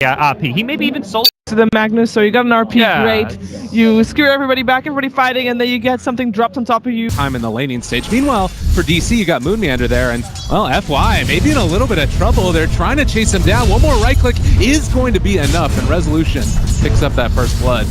Yeah, RP. He maybe even sold to the Magnus, so you got an RP, Yeah. great. You screw everybody back, everybody fighting, and then you get something dropped on top of you. Time in the laning stage. Meanwhile, for DC, you got Moon Meander there, and, well, FY, maybe in a little bit of trouble. They're trying to chase him down. One more right click is going to be enough, and Resolution picks up that first blood.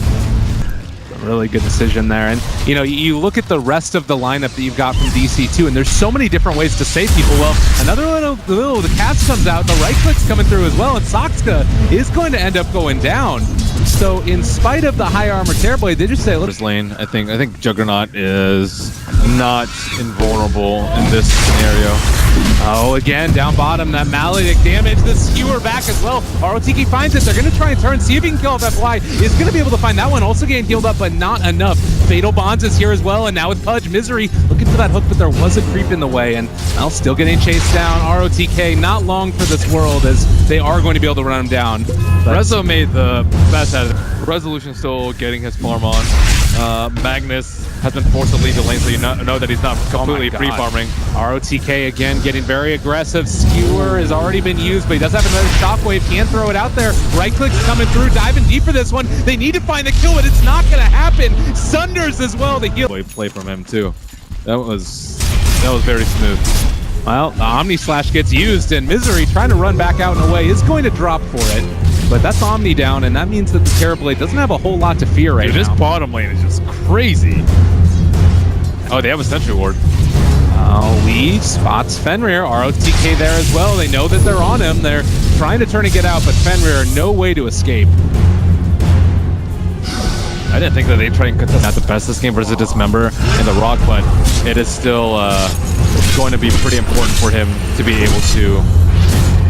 Really good decision there. And, you know, you look at the rest of the lineup that you've got from DC too, and there's so many different ways to save people. Well, another little the cast comes out, the right click's coming through as well, and Soxka is going to end up going down. So in spite of the high armor Terrorblade, they just say, "Look, lane." I think Juggernaut is not invulnerable in this scenario. oh, again, down bottom, that Maledict damage, the skewer back as well. ROTK finds it. They're going to try and turn, see if he can kill off FY. Is going to be able to find that one. Also getting healed up, but not enough. Fatal Bonds is here as well, and now with Pudge, Misery looking for that hook, but there was a creep in the way, and well, still getting chased down. ROTK, not long for this world, as they are going to be able to run him down. Rezo made the best out of it. Resolution still getting his farm on. Magnus has been forced to leave the lane, so you know that he's not completely free-farming. ROTK again getting very aggressive. Skewer has already been used, but he does have another shockwave. Can't throw it out there. Right click's coming through, diving deep for this one. They need to find the kill, but it's not going to happen. Sunders as well to heal. Play from him too. That was very smooth. Well, the Omni Slash gets used, and Misery trying to run back out and away is going to drop for it. But that's Omni down, and that means that the Terrorblade doesn't have a whole lot to fear right now. This bottom lane is just crazy. Oh, they have a Sentry Ward. Lee spots Fenrir. ROTK there as well. They know that they're on him. They're trying to turn and get out, but Fenrir, no way to escape. I didn't think that they'd try and contest not the best this game versus Dismember and the Rock, but it is still going to be pretty important for him to be able to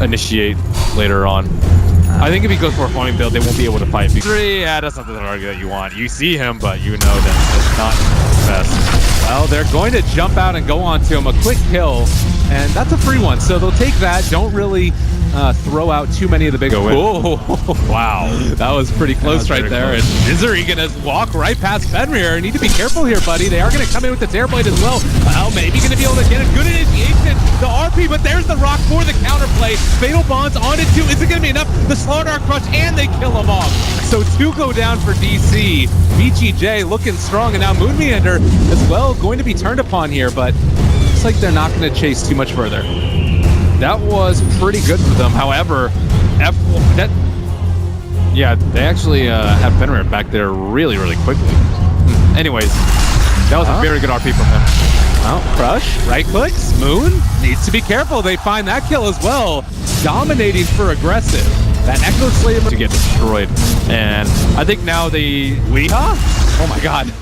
initiate later on. I think if he goes for a farming build, they won't be able to fight. Yeah, that's not the target that you want. You see him, but you know that it's not the best. Well, they're going to jump out and go onto him. A quick kill, and that's a free one. So they'll take that. Don't really throw out too many of the big... Oh, wow. That was pretty close right there. Close. And Misery gonna walk right past Fenrir. Need to be careful here, buddy. They are gonna come in with the Terrorblade as well. Well, maybe gonna be able to get a good initiation. The RP, but there's the Rock for the counterplay. Fatal Bonds on it too. Is it gonna be enough? The Slaughter Crush, and they kill him off. So 2 go down for DC. VG.J looking strong, and now Moon Meander as well going to be turned upon here, but looks like they're not gonna chase too much further. That was pretty good for them. However, yeah, they actually have Fenrir back there really, really quickly. Anyways, that was a very good RP from him. Well, Crush, right clicks, Moon needs to be careful. They find that kill as well. Dominating for aggressive. That Echo Slayer To get destroyed. And I think now they... Oh my god.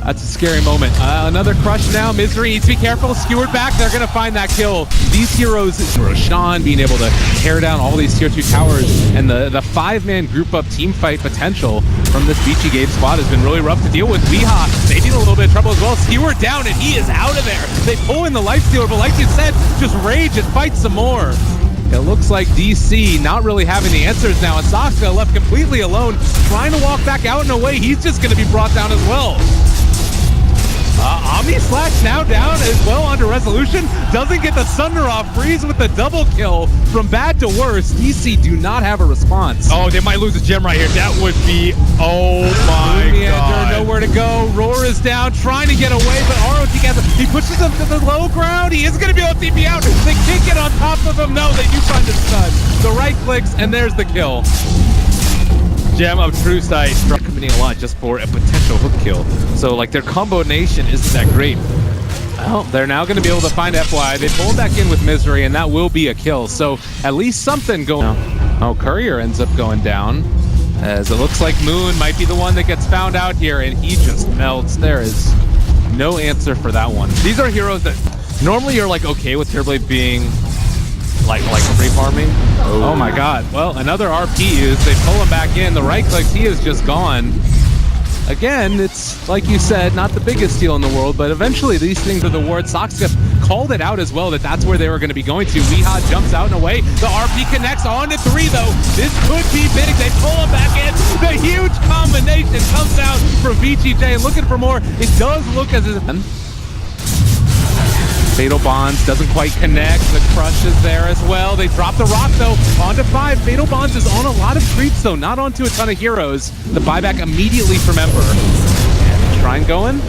That's a scary moment. Another Crush now. Misery needs to be careful. Skewered back. They're going to find that kill. These heroes, Roshan being able to tear down all these tier 2 towers, and the 5-man group up team fight potential from this VG.J squad has been really rough to deal with. Weeha, they need a little bit of trouble as well. Skewered down, and he is out of there. They pull in the Lifestealer, but like you said, just rage and fight some more. It looks like DC not really having the answers now, and Soxka left completely alone, trying to walk back out and away. He's just going to be brought down as well. Omni Slash now down as well under Resolution. Doesn't get the Sunder off. Freeze with the double kill. From bad to worse, DC do not have a response. Oh, they might lose a gem right here. That would be... Oh my god. Nowhere to go. Roar is down, trying to get away, but ROTK has he pushes him to the low ground. He is going to be able to TP out. They can't get on top of him. No, they do find the stun. The right clicks, and there's the kill. Gem of True Sight committing a lot just for a potential hook kill. So like their combination isn't that great. Well, they're now going to be able to find FY. They pull him back in with Misery, and that will be a kill. So at least something going on. Oh, Courier ends up going down, as it looks like Moon might be the one that gets found out here, and he just melts. There is no answer for that one. These are heroes that normally you're like okay with Terrorblade being like free farming. Oh my god. Well, another RP used. They pull him back in. The right click, he is just gone. Again, it's like you said, not the biggest deal in the world, but eventually these things are the word. Soxka called it out as well that that's where they were going to be going to. Weeha jumps out and away. The RP connects on to 3 though. This could be big. They pull him back in. The huge combination comes out from VG.J. Looking for more. It does look as if... Fatal Bonds doesn't quite connect. The crush is there as well. They drop the rock though. Onto 5. Fatal Bonds is on a lot of creeps though, not onto a ton of heroes. The buyback immediately from Ember. And Shrine going.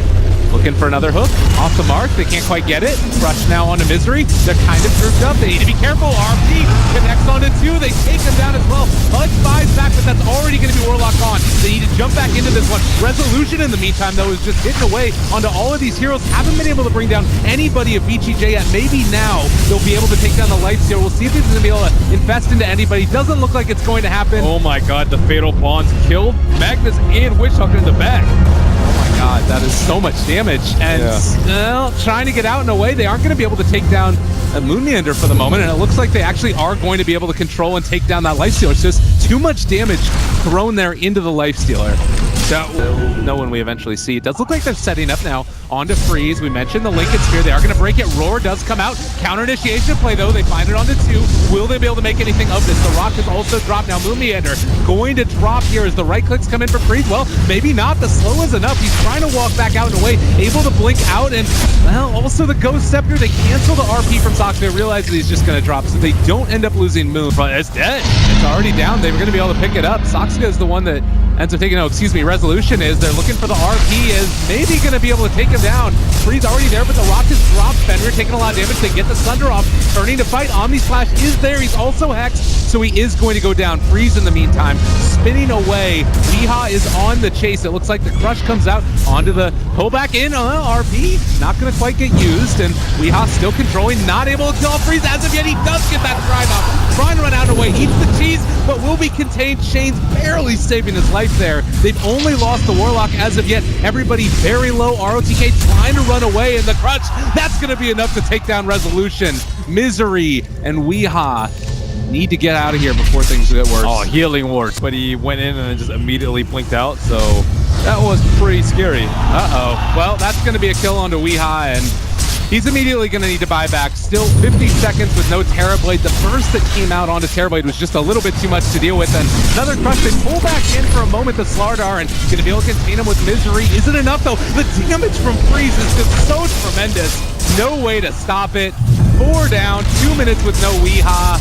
Looking for another hook. Off the mark. They can't quite get it. Crush now onto Misery. They're kind of grouped up. They need to be careful. RP connects onto 2. They take them down as well. Pudge buys back, but that's already going to be Warlock on. They need to jump back into this one. Resolution in the meantime, though, is just hitting away onto all of these heroes. Haven't been able to bring down anybody of VG.J yet. Maybe now they'll be able to take down the Lifesteal. We'll see if he's going to be able to infest into anybody. Doesn't look like it's going to happen. Oh my god, the Fatal Bonds killed Magnus and Witchhawker in the back. God, that is so much damage. And well, trying to get out and away, they aren't going to be able to take down a Moon Meander for the moment, and it looks like they actually are going to be able to control and take down that Lifestealer. It's just too much damage thrown there into the Lifestealer. So we'll know when we eventually see. It does look like they're setting up now onto Freeze. We mentioned the Lincoln Sphere. They are going to break it. Roar does come out. Counter initiation play though. They find it onto 2. Will they be able to make anything of this? The rock is also dropped now. Moon Meander going to drop here as the right clicks come in for Freeze. Well, maybe not. The slow is enough. He's trying to walk back out and away, able to blink out, and well, also the Ghost Scepter. They cancel the RP from Sox. They realize that he's just going to drop, so they don't end up losing Moon. But it's dead. It's already down. They were going to be able to pick it up. Soxka is the one that ends up taking, Resolution is. They're looking for the RP, is maybe going to be able to take him down. Freeze already there, but the rock is dropped. Fenrir taking a lot of damage. They get the Sunder off, turning to fight. Omni Splash is there. He's also hexed, so he is going to go down. Freeze in the meantime, spinning away. Weeha is on the chase. It looks like the crush comes out onto the pullback in. RP not going to quite get used, and Weeha still controlling, not able to kill off Freeze as of yet. He does get that Shrine off. Trying to run out and away, eats the cheese, but will be contained. Shane's barely saving his life there. They've only lost the Warlock as of yet. Everybody very low. ROTK trying to run away, and the crush, that's going to be enough to take down Resolution. Misery and Weeha need to get out of here before things get worse. Oh, healing wards, but he went in and then just immediately blinked out, so that was pretty scary. Uh-oh. Well, that's going to be a kill onto Weeha, and he's immediately going to need to buy back. Still 50 seconds with no Terrorblade. The burst that came out onto Terrorblade was just a little bit too much to deal with. And another crush. They pull back in for a moment to Slardar, and going to be able to contain him with Misery. Isn't enough, though. The damage from Freeze is just so tremendous. No way to stop it. 4 down, 2 minutes with no Weeha.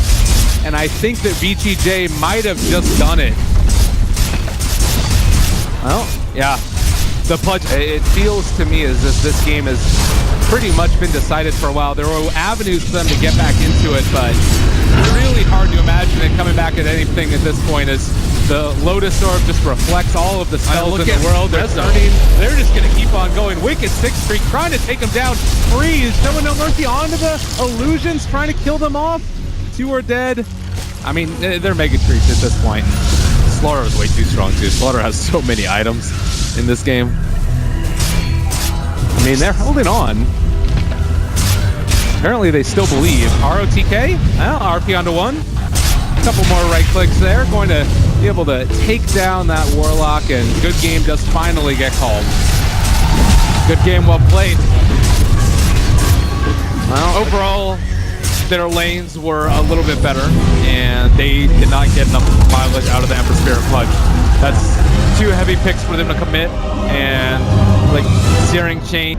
And I think that VG.J might have just done it. Well, yeah. The Pudge, it feels to me as if this game has pretty much been decided for a while. There were avenues for them to get back into it, but really hard to imagine it coming back at anything at this point, as the Lotus Orb just reflects all of the spells in the world. They're just going to keep on going. Wicked 6 streak, trying to take them down. Freeze, showing no mercy onto the illusions, trying to kill them off. 2 are dead. I mean, they're mega creeps at this point. Slaughter is way too strong too. Slaughter has so many items in this game. I mean, they're holding on. Apparently they still believe. ROTK, RP onto 1. A couple more right clicks there. Going to be able to take down that Warlock, and good game does finally get called. Good game, well played. Well, overall, their lanes were a little bit better, and they did not get enough mileage out of the Ember Spirit Pudge. That's 2 heavy picks for them to commit, and like Searing Chain